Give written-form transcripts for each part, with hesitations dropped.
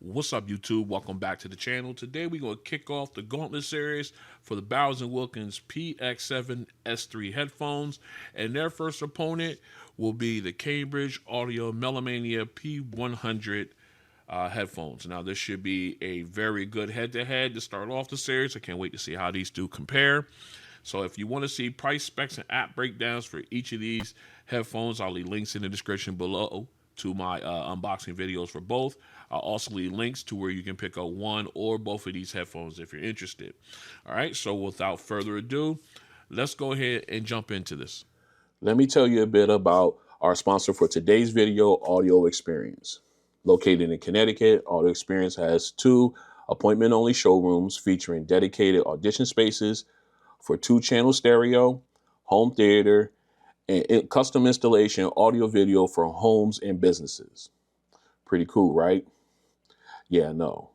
What's up, YouTube? Welcome back to the channel. Today we're going to kick off the Gauntlet Series for the Bowers Wilkins Px7 S3 headphones, and their first opponent will be the Cambridge Audio Melomania P100 headphones. Now, this should be a very good head-to-head to start off the series. I can't wait to see how these two compare. So if you want to see price, specs, and app breakdowns for each of these headphones, I'll leave links in the description below to my unboxing videos for both. I'll also leave links to where you can pick up one or both of these headphones if you're interested. All right, so without further ado, let's go ahead and jump into this. Let me tell you a bit about our sponsor for today's video, Audio Experience. Located in Connecticut, Audio Experience has 2 appointment-only showrooms featuring dedicated audition spaces for 2-channel stereo, home theater, and custom installation audio-video for homes and businesses. Pretty cool, right? Yeah, no.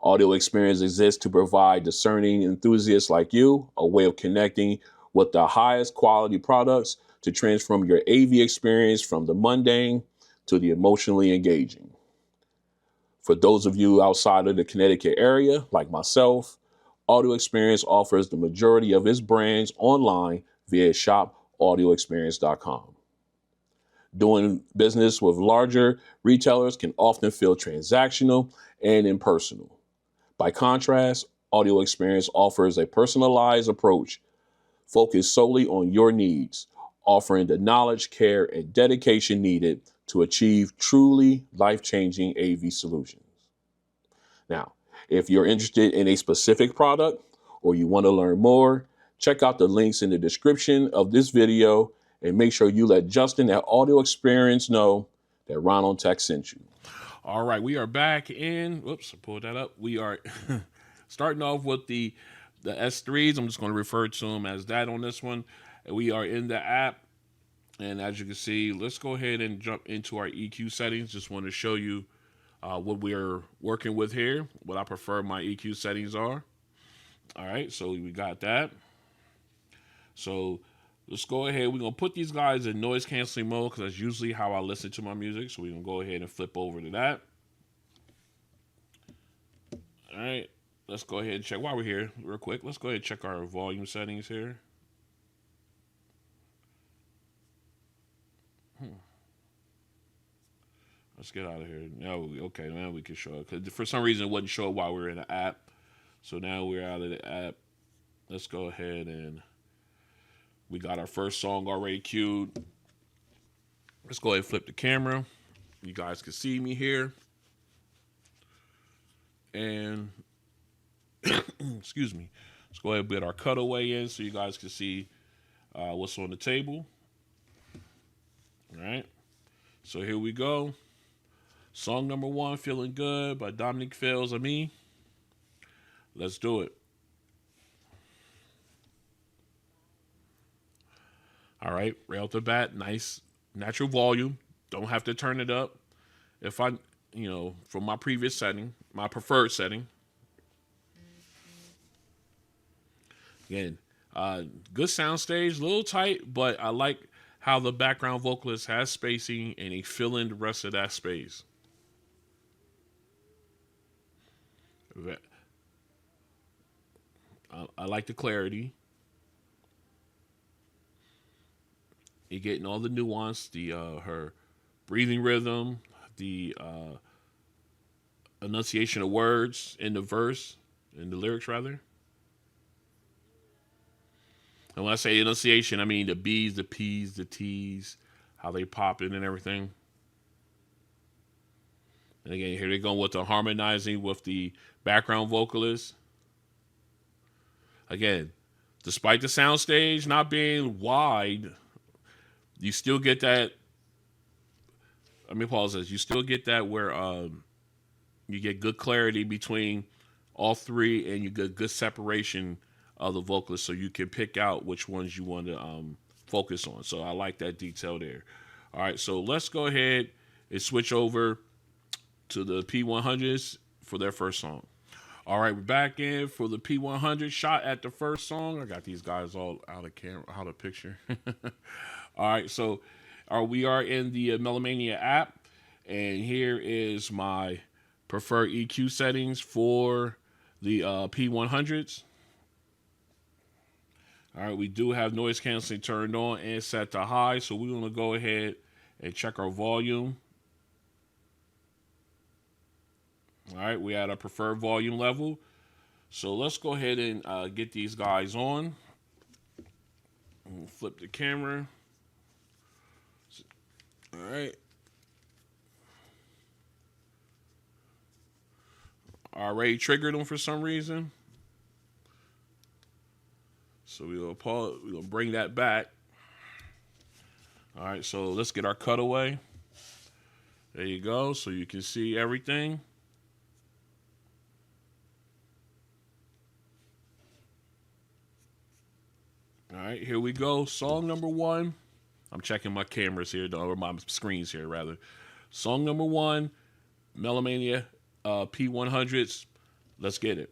Audio Experience exists to provide discerning enthusiasts like you a way of connecting with the highest quality products to transform your AV experience from the mundane to the emotionally engaging. For those of you outside of the Connecticut area, like myself, Audio Experience offers the majority of its brands online via shopaudioexperience.com. Doing business with larger retailers can often feel transactional and impersonal. By contrast, Audio Experience offers a personalized approach focused solely on your needs, offering the knowledge, care, and dedication needed to achieve truly life-changing AV solutions. Now, if you're interested in a specific product or you want to learn more, check out the links in the description of this video and make sure you let Justin at Audio Experience know that Ron on Tech sent you. All right, we are back in. Whoops, I pulled that up. We are starting off with the S3s. I'm just going to refer to them as that on this one. We are in the app, and as you can see, let's go ahead and jump into our EQ settings. Just want to show you what we're working with here, what I prefer my EQ settings are. All right, so we got that. So let's go ahead. We're going to put these guys in noise canceling mode because that's usually how I listen to my music. So we're going to go ahead and flip over to that. All right, let's go ahead and check while we're here real quick. Let's go ahead and check our volume settings here. Let's get out of here. Now, okay, now we can show it. Because for some reason, it wouldn't show it while we were in the app. So now we're out of the app. Let's go ahead and we got our first song already queued. Let's go ahead and flip the camera. You guys can see me here. And, excuse me. Let's go ahead and put our cutaway in so you guys can see what's on the table. All right. So here we go. Song number 1, Feeling Good by Dominic Fails on Me. Let's do it. All right, right off the bat, nice natural volume. Don't have to turn it up. If I, from my previous setting, my preferred setting. Again, good soundstage, a little tight, but I like how the background vocalist has spacing and he fill in the rest of that space. I like the clarity. You're getting all the nuance, her breathing rhythm, the enunciation of words in the verse, in the lyrics rather. And when I say enunciation, I mean the B's, the P's, the T's, how they pop in and everything. And again, here they go with the harmonizing with the background vocalist. Again, despite the soundstage not being wide, you still get that. Let me pause this. You still get that where you get good clarity between all three, and you get good separation of the vocalists, so you can pick out which ones you want to focus on. So I like that detail there. All right, so let's go ahead and switch over to the P100s for their first song. All right, we're back in for the P100 shot at the first song. I got these guys all out of camera, out of picture. All right, so we are in the Melomania app, and here is my preferred EQ settings for the P100s. All right, we do have noise canceling turned on and set to high, so we're going to go ahead and check our volume. All right, we at a preferred volume level. So let's go ahead and get these guys on. We'll flip the camera. All right. Already triggered them for some reason. So we'll pause. We'll bring that back. All right, so let's get our cutaway. There you go, so you can see everything. All right, here we go. Song number 1. I'm checking my cameras here, or my screens here, rather. Song number 1, Melomania P100s. Let's get it.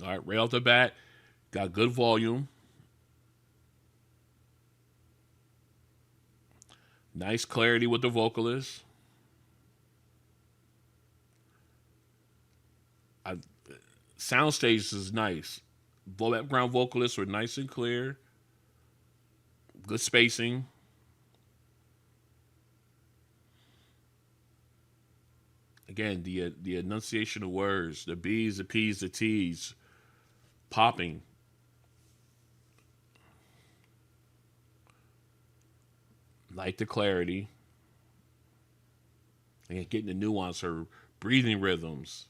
All right, right off the bat, got good volume. Nice clarity with the vocalist. Soundstage is nice. Background vocalists were nice and clear. Good spacing. Again, the enunciation of words, the B's, the P's, the T's, popping. Like the clarity. Again, getting the nuance, her breathing rhythms.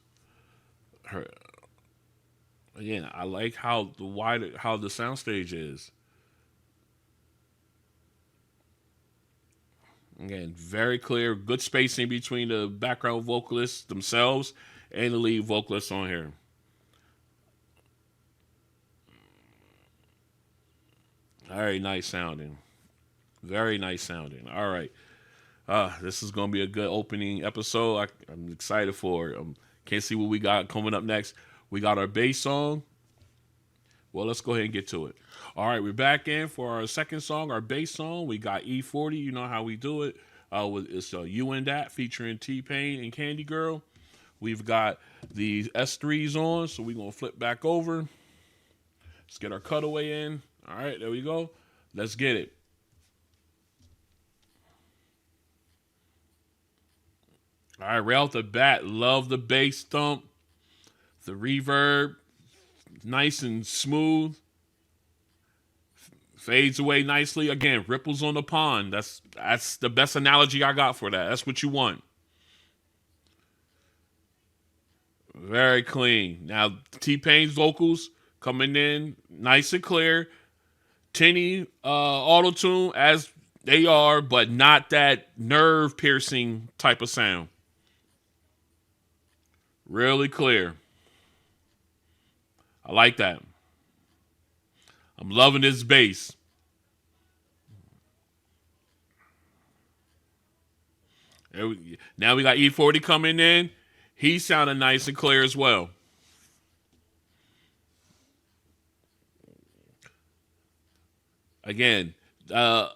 Again, I like how the soundstage is. Again, very clear, good spacing between the background vocalists themselves and the lead vocalist on here. Very nice sounding. Very nice sounding. All right. This is going to be a good opening episode. I'm excited for it. Can't see what we got coming up next. We got our bass song. Well, let's go ahead and get to it. All right, we're back in for our second song, our bass song. We got E40. You know how we do it. It's You and That featuring T-Pain and Candy Girl. We've got the S3s on, so we're going to flip back over. Let's get our cutaway in. All right, there we go. Let's get it. All right, right off the bat, love the bass thump. The reverb, nice and smooth. Fades away nicely. Again, ripples on the pond. That's the best analogy I got for that. That's what you want. Very clean. Now, T-Pain's vocals coming in nice and clear. Tinny auto-tune as they are, but not that nerve-piercing type of sound. Really clear. I like that. I'm loving this bass. Now we got E40 coming in. He's sounding nice and clear as well. Again, a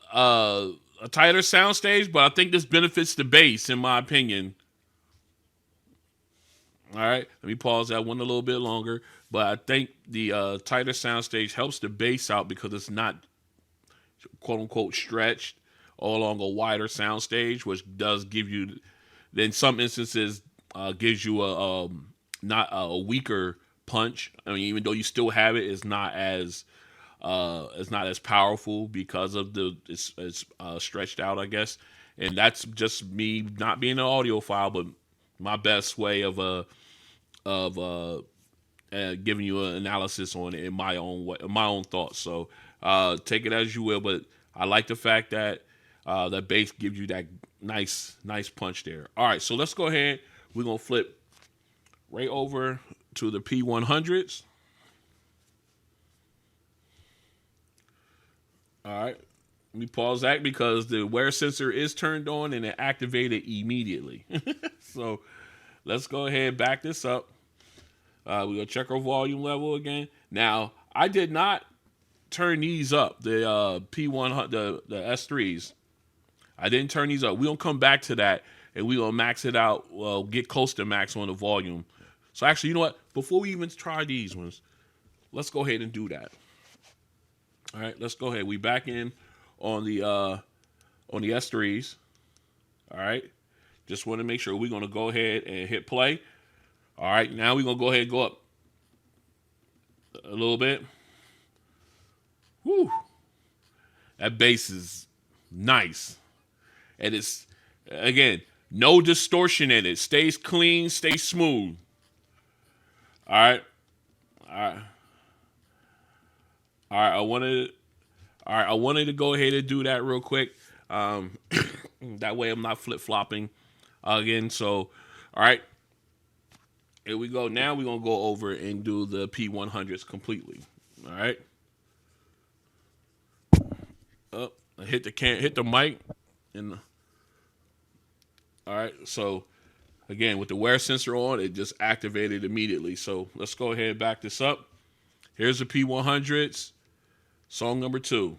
tighter soundstage, but I think this benefits the bass, in my opinion. All right, let me pause that one a little bit longer. But I think the tighter soundstage helps the bass out because it's not, quote unquote, stretched all along a wider soundstage, which does give you, in some instances, gives you not a weaker punch. I mean, even though you still have it, it's not as powerful because of it's stretched out, I guess. And that's just me not being an audiophile, but my best way of giving you an analysis on it in my own way, my own thoughts. So take it as you will, but I like the fact that that bass gives you that nice punch there. All right, so let's go ahead. We're gonna flip right over to the P100s. All right, let me pause that because the wear sensor is turned on and it activated immediately. So let's go ahead and back this up. We're going to check our volume level again. Now, I did not turn these up, the P100, the S3s. I didn't turn these up. We're going to come back to that, and we're going to max it out, well, get close to max on the volume. So actually, you know what? Before we even try these ones, let's go ahead and do that. All right, let's go ahead. We back in on the S3s. All right. Just want to make sure we're going to go ahead and hit play. All right, now we're going to go ahead and go up a little bit. Whew. That bass is nice. And it's, again, no distortion in it. Stays clean, stays smooth. All right. All right. All right. I wanted to go ahead and do that real quick. That way I'm not flip-flopping again. So, all right. Here we go. Now we're going to go over and do the P100s completely. All right. Up. Hit the mic. And all right. So, again, with the wear sensor on, it just activated immediately. So, let's go ahead and back this up. Here's the P100s. Song number 2.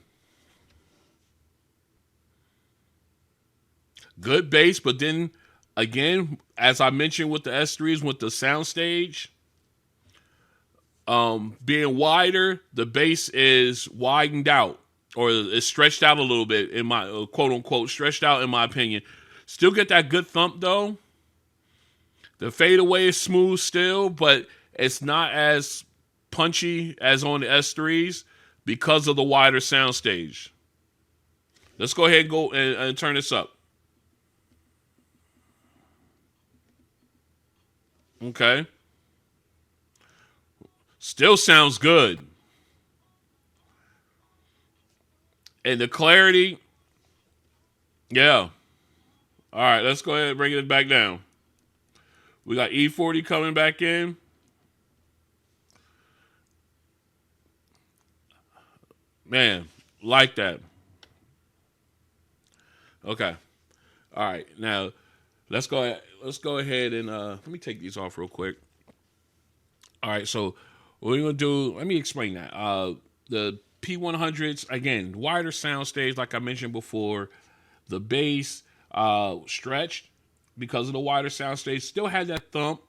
Good bass, but then again, as I mentioned with the S3s, with the soundstage being wider, the bass is widened out, or it's stretched out a little bit, in my quote unquote stretched out, in my opinion. Still get that good thump though. The fadeaway is smooth still, but it's not as punchy as on the S3s because of the wider soundstage. Let's go ahead and go and turn this up. Okay. Still sounds good. And the clarity, yeah. All right, let's go ahead and bring it back down. We got E40 coming back in. Man, like that. Okay. All right. Now, let's go ahead and let me take these off real quick. All right, so what we're going to do, let me explain that. The P100s, again, wider soundstage, like I mentioned before. The bass stretched because of the wider soundstage. Still had that thump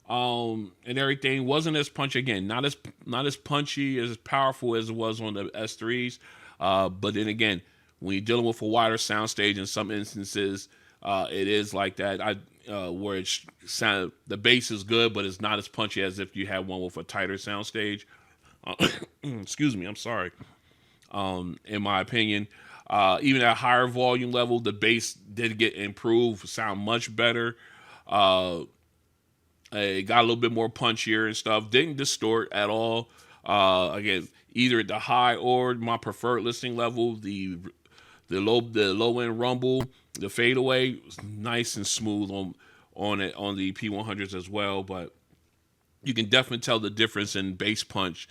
and everything. Wasn't as punchy, again, not as punchy, as powerful as it was on the S3s. But then again, when you're dealing with a wider soundstage, in some instances, it is like that. Where the bass is good, but it's not as punchy as if you had one with a tighter soundstage. Excuse me, I'm sorry. In my opinion, even at a higher volume level, the bass did get improved, sound much better. It got a little bit more punchier and stuff. Didn't distort at all. Again, either at the high or my preferred listening level, the low end rumble, the fadeaway was nice and smooth on the P100s as well. But you can definitely tell the difference in bass punch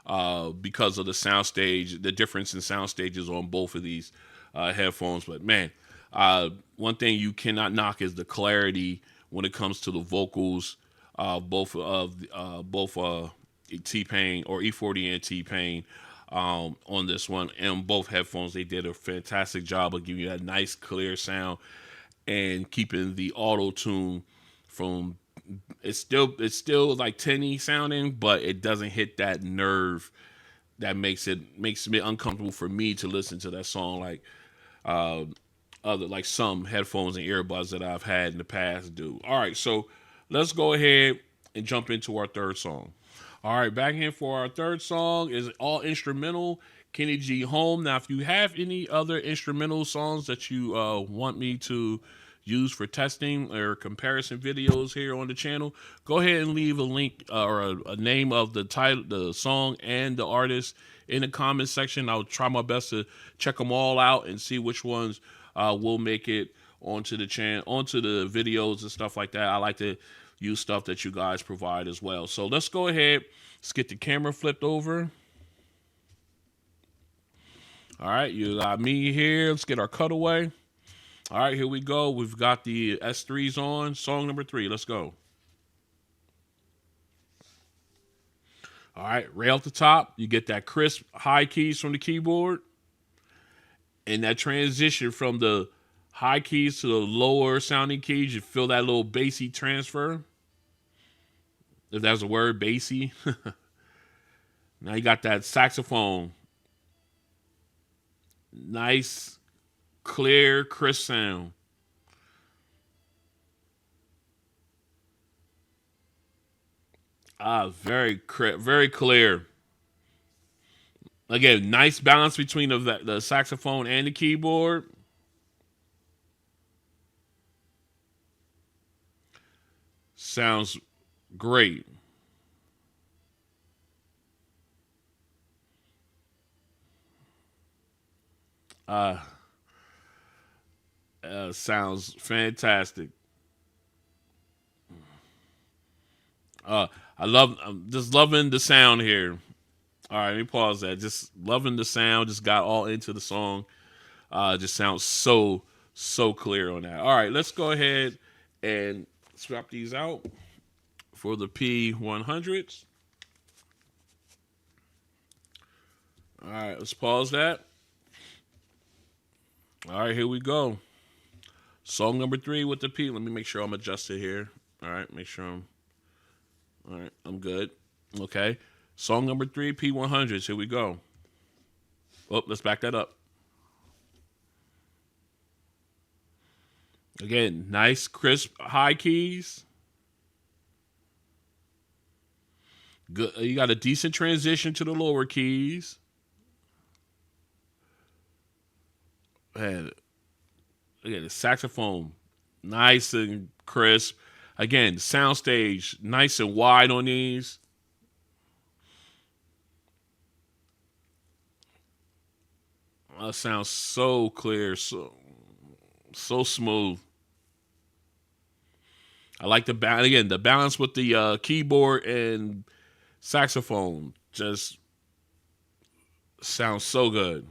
because of the soundstage, the difference in sound stages on both of these headphones. But man, one thing you cannot knock is the clarity when it comes to the vocals, both T-Pain or E40 and T-Pain. On this one, and both headphones, they did a fantastic job of giving you that nice clear sound and keeping the auto tune from it's still like tinny sounding, but it doesn't hit that nerve that makes it uncomfortable for me to listen to that song like some headphones and earbuds that I've had in the past do. All right, so let's go ahead and jump into our third song. All right, back in for our third song is all instrumental, Kenny G Home. Now, if you have any other instrumental songs that you want me to use for testing or comparison videos here on the channel, go ahead and leave a link or a name of the title, the song, and the artist in the comment section. I'll try my best to check them all out and see which ones will make it onto the channel, onto the videos and stuff like that. I like to use stuff that you guys provide as well. So let's go ahead. Let's get the camera flipped over. All right, you got me here. Let's get our cutaway. All right, here we go. We've got the S3s on. Song number 3. Let's go. All right, right off the top, you get that crisp high keys from the keyboard. And that transition from the high keys to the lower sounding keys, you feel that little bassy transfer. If that's a word, bassy. Now you got that saxophone. Nice, clear, crisp sound. Very clear. Again, nice balance between the saxophone and the keyboard. Sounds great. Sounds fantastic. I'm just loving the sound here. All right, let me pause that. Just loving the sound. Just got all into the song. Just sounds so clear on that. All right, let's go ahead and swap these out for the P100s. All right, let's pause that. All right, here we go. Song number 3 with the P. Let me make sure I'm adjusted here. All right, make sure all right, I'm good. Okay. Song number 3, P100s. Here we go. Oh, let's back that up. Again, nice, crisp, high keys. Good. You got a decent transition to the lower keys. And again, the saxophone, nice and crisp. Again, soundstage, nice and wide on these. Sounds so clear, so smooth. I like the balance. Again, the balance with the keyboard and saxophone just sounds so good.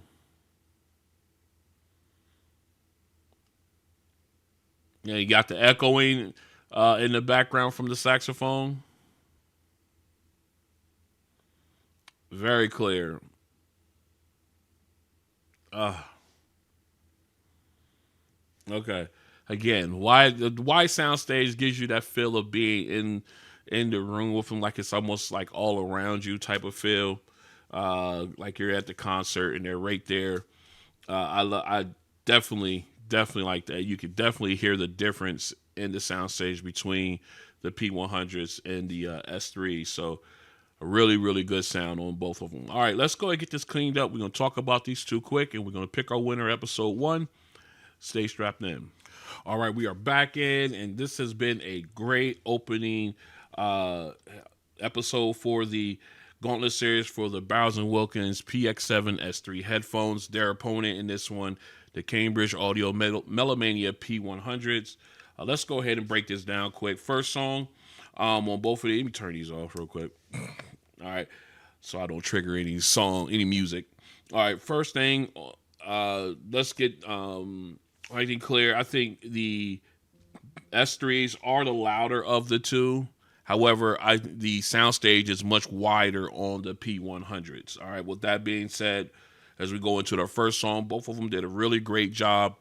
Yeah, you got the echoing in the background from the saxophone. Very clear. Okay. Again, why soundstage gives you that feel of being in the room with them, like it's almost like all around you type of feel, like you're at the concert and they're right there. I definitely like that. You could definitely hear the difference in the soundstage between the P100s and the S3. So a really good sound on both of them. All right, let's go and get this cleaned up. We're going to talk about these two quick, and we're going to pick our winner, episode 1. Stay strapped in. All right, we are back in, and this has been a great opening episode for the Gauntlet Series for the Bowers Wilkins Px7 S3 headphones. Their opponent in this one, the Cambridge Audio Melomania P100s. Let's go ahead and break this down quick. First song on both of these. Let me turn these off real quick. All right, so I don't trigger any music. All right, first thing, let's get I think clear. I think the S3s are the louder of the two. However, the soundstage is much wider on the P100s. All right, with that being said, as we go into the first song, both of them did a really great job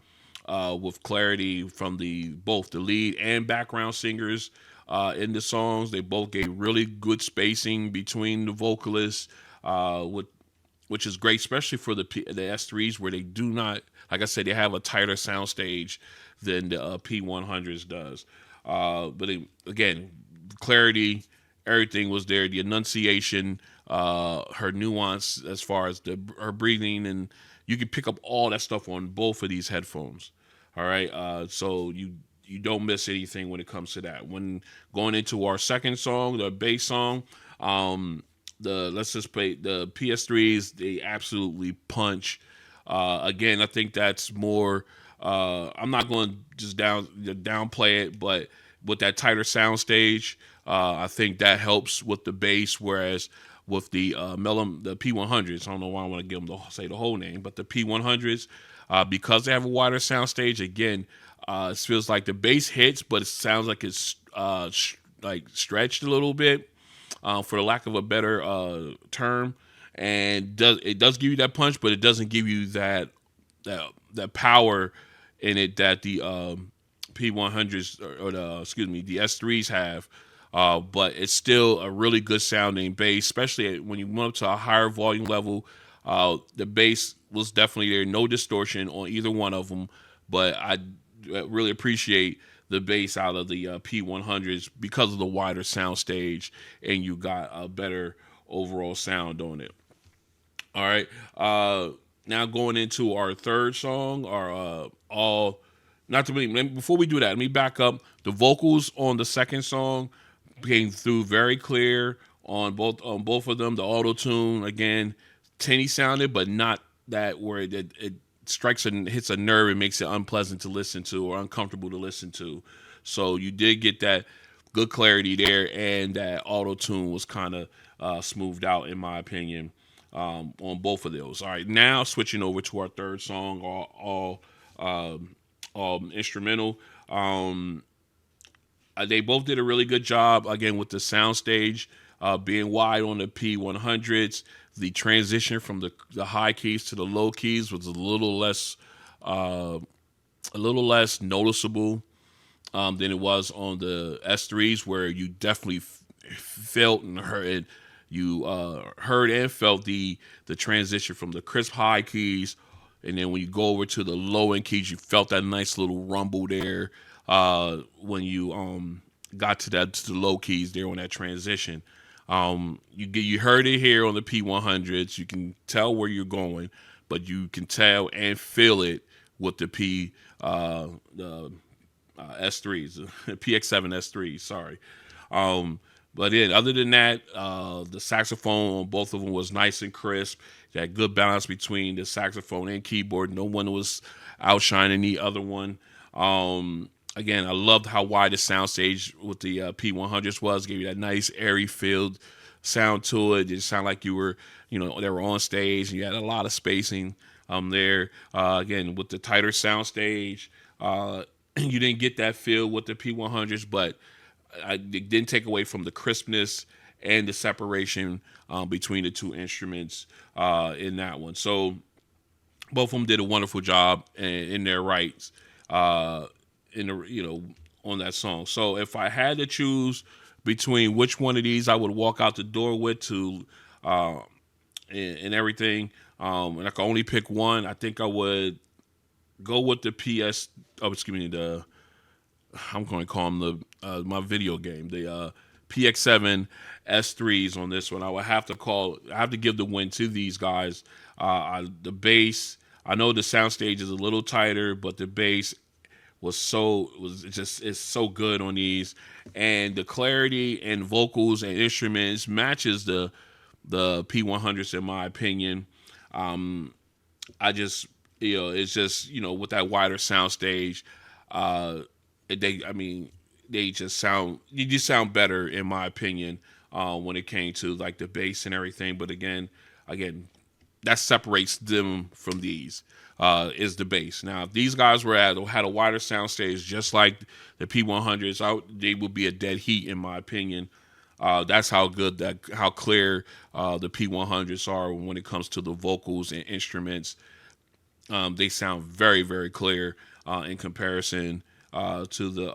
with clarity from both the lead and background singers in the songs. They both gave really good spacing between the vocalists, which is great, especially for the S3s, where they do not, like I said, they have a tighter soundstage than the P100s does. But again, clarity, everything was there. The enunciation, her nuance as far as her breathing, and you can pick up all that stuff on both of these headphones. All right, so you don't miss anything when it comes to that. When going into our second song, the bass song, let's just play the PS3s. They absolutely punch. Again, I think that's more. I'm not going to just downplay it, but with that tighter sound stage, I think that helps with the bass. Whereas with the P100s, I don't know why I want to give them say the whole name, but the P100s, because they have a wider sound stage, again, it feels like the bass hits, but it sounds like it's like stretched a little bit, for the lack of a better term. And it does give you that punch, but it doesn't give you that power in it that the P100s or the S3s have. But it's still a really good sounding bass, especially when you went up to a higher volume level. The bass was definitely there, no distortion on either one of them. But I really appreciate the bass out of the P100s because of the wider sound stage, and you got a better overall sound on it. All right. Now going into our third song, our all. Not to be, before we do that, let me back up. The vocals on the second song came through very clear on both of them. The auto tune again, tinny sounded, but not that where it strikes and hits a nerve and makes it unpleasant to listen to or uncomfortable to listen to. So you did get that good clarity there, and that auto tune was kind of smoothed out in my opinion on both of those. All right, now switching over to our third song, all instrumental. They both did a really good job again with the soundstage being wide on the P100s. The transition from the high keys to the low keys was a little less noticeable than it was on the S3s, where you definitely felt and heard. You heard and felt the transition from the crisp high keys, and then when you go over to the low end keys, you felt that nice little rumble there when you got to the low keys there on that transition. You heard it here on the P100s. You can tell where you're going, but you can tell and feel it with the S3s, the Px7 S3. Sorry. But then, other than that, the saxophone on both of them was nice and crisp. That good balance between the saxophone and keyboard. No one was outshining the other one. Again, I loved how wide the soundstage with the P100s was. Gave you that nice airy filled sound to it. It sounded like you were, they were on stage. And you had a lot of spacing there. Again, with the tighter soundstage, you didn't get that feel with the P100s, but it didn't take away from the crispness and the separation between the two instruments in that one. So both of them did a wonderful job in their rights on that song. So if I had to choose between which one of these I would walk out the door with to and everything, and I could only pick one, I think I would go with the I'm going to call them my video game, the Px7 S3s on this one. I have to give the win to these guys. The bass, I know the soundstage is a little tighter, but the bass is so good on these, and the clarity and vocals and instruments matches the P100s in my opinion. It's just with that wider soundstage, you just sound better in my opinion when it came to like the bass and everything. But again, that separates them from these is the bass. Now, if these guys had a wider soundstage just like the P100s, they would be a dead heat in my opinion. That's how clear the P100s are when it comes to the vocals and instruments. They sound very, very clear in comparison to the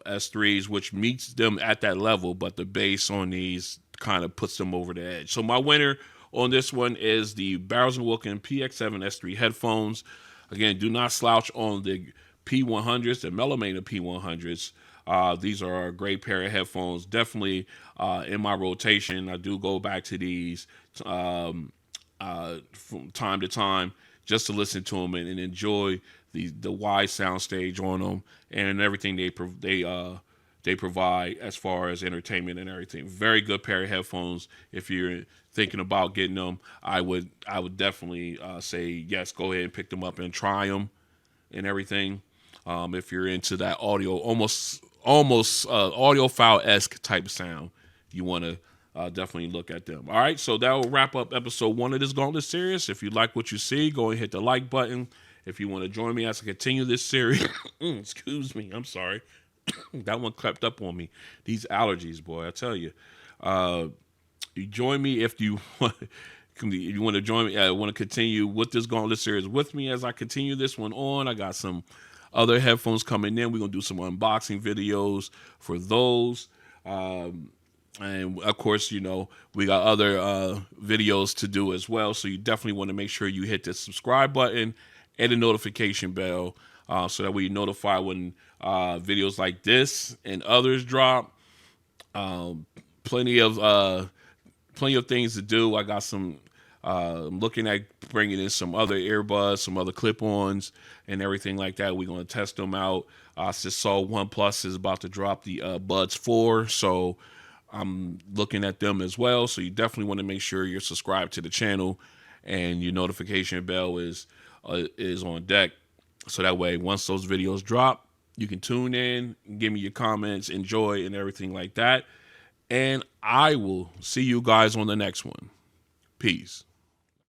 S3s, which meets them at that level, but the bass on these kind of puts them over the edge. So my winner on this one is the Bowers Wilkins Px7 S3 headphones. Again, do not slouch on the P100s, the Melomania P100s. These are a great pair of headphones. Definitely in my rotation. I do go back to these from time to time just to listen to them and enjoy the wide sound stage on them and everything they provide as far as entertainment and everything. Very good pair of headphones. If you're thinking about getting them, I would definitely say yes, go ahead and pick them up and try them and everything. If you're into that audio, almost audiophile-esque type of sound, you want to definitely look at them. All right, so that will wrap up episode 1 of this Gauntlet Series. If you like what you see, go and hit the like button. If you want to join me as I continue this series, excuse me, I'm sorry. That one crept up on me. These allergies, boy, I tell you. You join me if you want. You want to join me. I want to continue with this Gauntlet Series with me as I continue this one on. I got some other headphones coming in. We're going to do some unboxing videos for those. And of course, you know, we got other videos to do as well. So you definitely want to make sure you hit the subscribe button and the notification bell so that we notify when videos like this and others drop. Plenty of things to do. I got some I'm looking at bringing in some other earbuds, some other clip-ons and everything like that. We're going to test them out. I just saw OnePlus is about to drop the Buds 4, so I'm looking at them as well. So you definitely want to make sure you're subscribed to the channel and your notification bell is on deck. So that way, once those videos drop, you can tune in, give me your comments, enjoy, and everything like that. And I will see you guys on the next one. Peace.